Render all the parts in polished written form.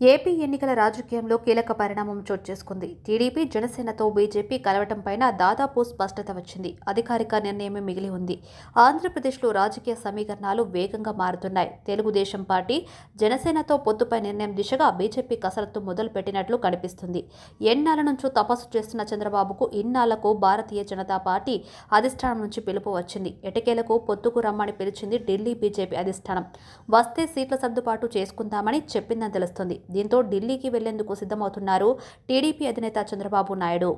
AP ఎన్నికల రాజకీయంలో కీలక పరిణామం చోటు చేసుకుంది. టీడీపీ, జనసేనతో బీజేపీ కలవటంపైన దాదాపు స్పష్టత వచ్చింది. అధికారిక నిర్ణయమే మిగిలి ఉంది. ఆంధ్రప్రదేశ్లో రాజకీయ సమీకరణాలు వేగంగా మారుతున్నాయి. తెలుగుదేశం పార్టీ, జనసేనతో పొత్తుపై నిర్ణయం దిశగా బీజేపీ కసరత్తు మొదలుపెట్టినట్లు కనిపిస్తుంది. ఎన్నాళ్ల నుంచో తపస్సు చేస్తున్న చంద్రబాబుకు ఇన్నాళ్లకు భారతీయ జనతా పార్టీ అధిష్టానం నుంచి పిలుపు వచ్చింది. ఎటకేలకు పొత్తుకు రమ్మని పిలిచింది ఢిల్లీ బీజేపీ అధిష్టానం. వస్తే సీట్ల సర్దుబాటు చేసుకుందామని చెప్పిందని తెలుస్తుంది. దీంతో ఢిల్లీకి వెళ్లేందుకు సిద్ధమవుతున్నారు టీడీపీ అధినేత చంద్రబాబు నాయుడు.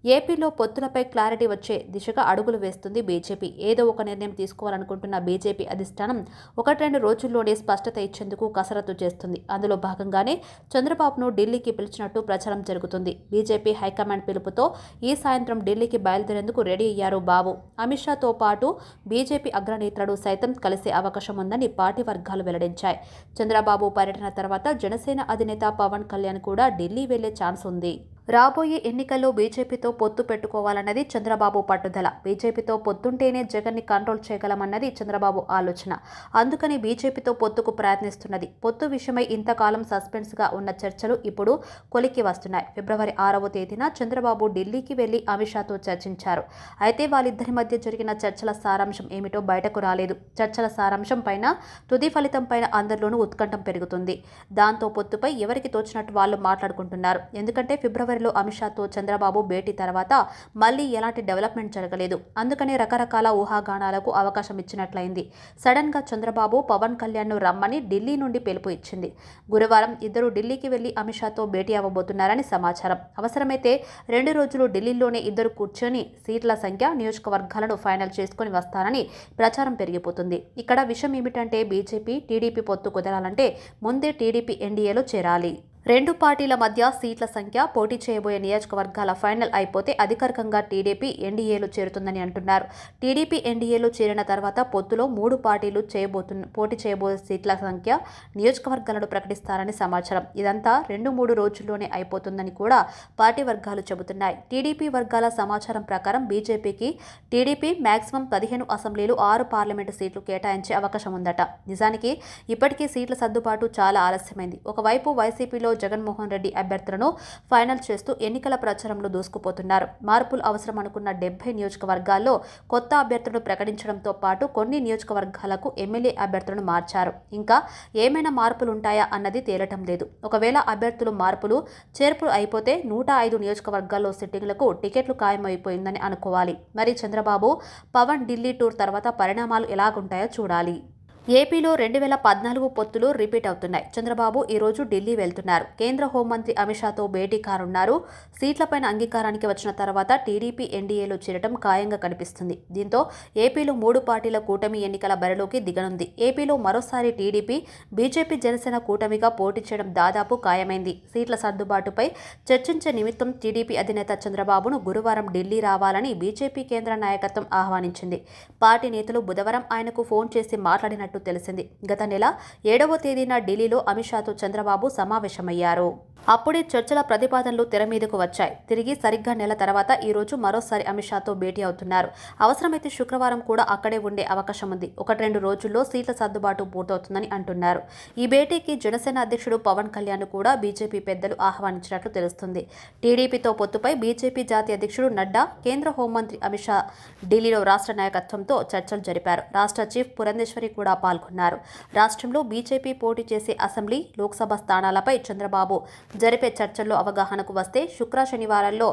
ఏపీలో పొత్తులపై క్లారిటీ వచ్చే దిశగా అడుగులు వేస్తుంది బీజేపీ. ఏదో ఒక నిర్ణయం తీసుకోవాలనుకుంటున్న బీజేపీ అధిష్టానం 1-2 రోజుల్లోనే స్పష్టత ఇచ్చేందుకు కసరత్తు చేస్తుంది. అందులో భాగంగానే చంద్రబాబును ఢిల్లీకి పిలిచినట్టు ప్రచారం జరుగుతుంది. బీజేపీ హైకమాండ్ పిలుపుతో ఈ సాయంత్రం ఢిల్లీకి బయలుదేరేందుకు రెడీ అయ్యారు బాబు. అమిత్ షాతో పాటు బీజేపీ అగ్రనేతలు సైతం కలిసే అవకాశం ఉందని పార్టీ వర్గాలు వెల్లడించాయి. చంద్రబాబు పర్యటన తర్వాత జనసేన అధినేత పవన్ కళ్యాణ్ కూడా ఢిల్లీ వెళ్లే ఛాన్స్ ఉంది. రాబోయే ఎన్నికల్లో బీజేపీతో పొత్తు పెట్టుకోవాలన్నది చంద్రబాబు పట్టుదల. బీజేపీతో పొత్తుంటేనే జగన్ని కంట్రోల్ చేయగలమన్నది చంద్రబాబు ఆలోచన. అందుకని బీజేపీతో పొత్తుకు ప్రయత్నిస్తున్నది. పొత్తు విషయమై ఇంతకాలం సస్పెన్స్గా ఉన్న చర్చలు ఇప్పుడు కొలిక్కి వస్తున్నాయి. ఫిబ్రవరి 6వ తేదీన చంద్రబాబు ఢిల్లీకి వెళ్లి అమిత్ షాతో చర్చించారు. అయితే వాళ్ళిద్దరి మధ్య జరిగిన చర్చల సారాంశం ఏమిటో బయటకు రాలేదు. చర్చల సారాంశం పైన, తుది ఫలితం పైన అందరిలోనూ ఉత్కంఠం పెరుగుతుంది. దాంతో పొత్తుపై ఎవరికి తోచినట్టు వాళ్ళు మాట్లాడుకుంటున్నారు. ఎందుకంటే ఫిబ్రవరిలో అమిత్ షాతో చంద్రబాబు భేటీ తర్వాత మళ్లీ ఎలాంటి డెవలప్మెంట్ జరగలేదు. అందుకని రకరకాల ఊహాగానాలకు అవకాశం ఇచ్చినట్లయింది. సడన్ గా చంద్రబాబు పవన్ కళ్యాణ్ ను రమ్మని ఢిల్లీ నుండి పిలుపు ఇచ్చింది. గురువారం ఇద్దరు ఢిల్లీకి వెళ్లి అమిత్ షాతో భేటీ అవ్వబోతున్నారని సమాచారం. అవసరమైతే 2 రోజులు ఢిల్లీలోనే ఇద్దరు కూర్చొని సీట్ల సంఖ్య, నియోజకవర్గాలను ఫైనల్ చేసుకుని వస్తారని ప్రచారం పెరిగిపోతుంది. ఇక్కడ విషయం ఏమిటంటే బీజేపీ, టీడీపీ పొత్తు కుదరాలంటే ముందే టీడీపీ ఎన్డీఏలో చేరాలి. 2 పార్టీల మధ్య సీట్ల సంఖ్య, పోటీ చేయబోయే నియోజకవర్గాల ఫైనల్ అయిపోతే అధికారికంగా టీడీపీ ఎన్డీఏలో చేరుతుందని అంటున్నారు. టీడీపీ ఎన్డీఏలో చేరిన తర్వాత పొత్తులో 3 పార్టీలు పోటీ చేయబోయే సీట్ల సంఖ్య, నియోజకవర్గాలను ప్రకటిస్తారని సమాచారం. ఇదంతా 2-3 రోజుల్లోనే అయిపోతుందని కూడా పార్టీ వర్గాలు చెబుతున్నాయి. టీడీపీ వర్గాల సమాచారం ప్రకారం బీజేపీకి టీడీపీ మాక్సిమం 15 అసెంబ్లీలు, 6 పార్లమెంటు సీట్లు కేటాయించే అవకాశం ఉందట. నిజానికి ఇప్పటికీ సీట్ల సర్దుబాటు చాలా ఆలస్యమైంది. ఒకవైపు వైసీపీలో జగన్మోహన్ రెడ్డి అభ్యర్థులను ఫైనల్ చేస్తూ ఎన్నికల ప్రచారంలో దూసుకుపోతున్నారు. మార్పులు అవసరం అనుకున్న 70 నియోజకవర్గాల్లో కొత్త అభ్యర్థులను ప్రకటించడంతో పాటు కొన్ని నియోజకవర్గాలకు ఎమ్మెల్యే అభ్యర్థులను మార్చారు. ఇంకా ఏమైనా మార్పులుంటాయా అన్నది తేలటం లేదు. ఒకవేళ అభ్యర్థులు మార్పులు, చేర్పులు అయిపోతే 105 నియోజకవర్గాల్లో సిట్టింగ్లకు టికెట్లు ఖాయమైపోయిందని అనుకోవాలి. మరి చంద్రబాబు, పవన్ ఢిల్లీ టూర్ తర్వాత పరిణామాలు ఎలాగుంటాయో చూడాలి. ఏపీలో 2014 పొత్తులు రిపీట్ అవుతున్నాయి. చంద్రబాబు ఈ రోజు ఢిల్లీ వెళ్తున్నారు. కేంద్ర హోంమంత్రి అమిత్ షాతో భేటీ కానున్నారు. సీట్లపైన అంగీకారానికి వచ్చిన తర్వాత టీడీపీ ఎన్డీఏలో చేరటం ఖాయంగా కనిపిస్తుంది. దీంతో ఏపీలో 3 పార్టీల కూటమి ఎన్నికల బరిలోకి దిగనుంది. ఏపీలో మరోసారి టీడీపీ, బీజేపీ, జనసేన కూటమిగా పోటీ చేయడం దాదాపు ఖాయమైంది. సీట్ల సర్దుబాటుపై చర్చించే నిమిత్తం టీడీపీ అధినేత చంద్రబాబును గురువారం ఢిల్లీ రావాలని బీజేపీ కేంద్ర నాయకత్వం ఆహ్వానించింది. పార్టీ నేతలు బుధవారం ఆయనకు ఫోన్ చేసి మాట్లాడినట్టు తెలిసింది. గత నెల 7వ తేదీన ఢిల్లీలో అమిత్ షాతో చంద్రబాబు సమావేశమయ్యారు. అప్పుడే చర్చల ప్రతిపాదనలు తెర మీదకు వచ్చాయి. తిరిగి సరిగ్గా నెల తర్వాత ఈ రోజు మరోసారి అమిత్ షాతో భేటీ అవుతున్నారు. అవసరమైతే శుక్రవారం కూడా అక్కడే ఉండే అవకాశం ఉంది. 1-2 రోజుల్లో సీట్ల సర్దుబాటు పూర్తవుతుందని అంటున్నారు. ఈ భేటీకి జనసేన అధ్యక్షుడు పవన్ కళ్యాణ్ కూడా బీజేపీ పెద్దలు ఆహ్వానించినట్లు తెలుస్తుంది. టీడీపీతో పొత్తుపై బీజేపీ జాతీయ అధ్యక్షుడు నడ్డా, కేంద్ర హోంమంత్రి అమిత్ షా ఢిల్లీలో రాష్ట్ర నాయకత్వంతో చర్చలు జరిపారు. రాష్ట్ర చీఫ్ పురంధేశ్వరి కూడా పాల్గొన్నారు. రాష్ట్రంలో బీజేపీ పోటీ చేసే అసెంబ్లీ, లోక్సభ స్థానాలపై చంద్రబాబు జరిపే చర్చల్లో అవగాహనకు వస్తే శుక్ర-శనివారాల్లో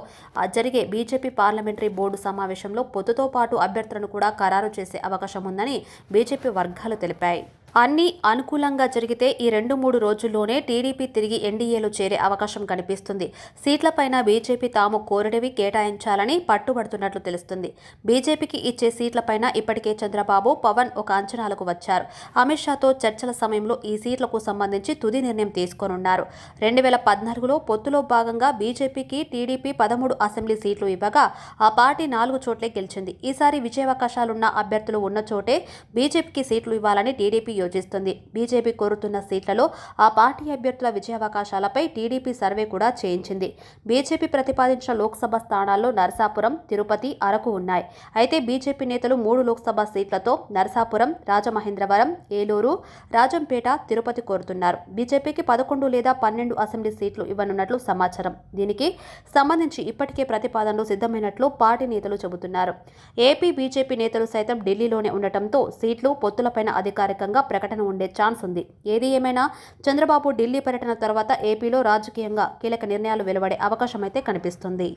జరిగే బీజేపీ పార్లమెంటరీ బోర్డు సమావేశంలో పొత్తుతో పాటు అభ్యర్థులను కూడా ఖరారు చేసే అవకాశం ఉందని బీజేపీ వర్గాలు తెలిపాయి. అన్నీ అనుకూలంగా జరిగితే ఈ 2-3 రోజుల్లోనే టీడీపీ తిరిగి ఎన్డీఏలో చేరే అవకాశం కనిపిస్తుంది. సీట్లపైన బీజేపీ తాము కోరినవి కేటాయించాలని పట్టుబడుతున్నట్లు తెలుస్తుంది. బీజేపీకి ఇచ్చే సీట్లపైన ఇప్పటికే చంద్రబాబు, పవన్ ఒక అంచనాలకు వచ్చారు. అమిత్ షాతో చర్చల సమయంలో ఈ సీట్లకు సంబంధించి తుది నిర్ణయం తీసుకోనున్నారు. 2014లో పొత్తులో భాగంగా బీజేపీకి టీడీపీ 13 అసెంబ్లీ సీట్లు ఇవ్వగా ఆ పార్టీ 4 చోట్లే గెలిచింది. ఈసారి విజయావకాశాలున్న అభ్యర్థులు ఉన్న చోటే బీజేపీకి సీట్లు ఇవ్వాలని టీడీపీ యోచిస్తుంది. బీజేపీ కోరుతున్న సీట్లలో ఆ పార్టీ అభ్యర్థుల విజయావకాశాలపై టీడీపీ సర్వే కూడా చేయించింది. బీజేపీ ప్రతిపాదించిన లోక్సభ స్థానాల్లో నరసాపురం, తిరుపతి, అరకు ఉన్నాయి. అయితే బీజేపీ నేతలు 3 లోక్సభ సీట్లతో నరసాపురం, రాజమహేంద్రవరం, ఏలూరు, రాజంపేట, తిరుపతి కోరుతున్నారు. బీజేపీకి 11 లేదా 12 అసెంబ్లీ సీట్లు ఇవ్వనున్నట్లు సమాచారం. దీనికి సంబంధించి ఇప్పటికే ప్రతిపాదనలు సిద్ధమైనట్లు పార్టీ నేతలు చెబుతున్నారు. ఏపీ బీజేపీ నేతలు సైతం ఢిల్లీలోనే ఉండటంతో సీట్లు, పొత్తులపైన అధికారికంగా ప్రకటన ఉండే ఛాన్స్ ఉంది. ఏది ఏమైనా చంద్రబాబు ఢిల్లీ పర్యటన తర్వాత ఏపీలో రాజకీయంగా కీలక నిర్ణయాలు వెలువడే అవకాశమైతే కనిపిస్తుంది.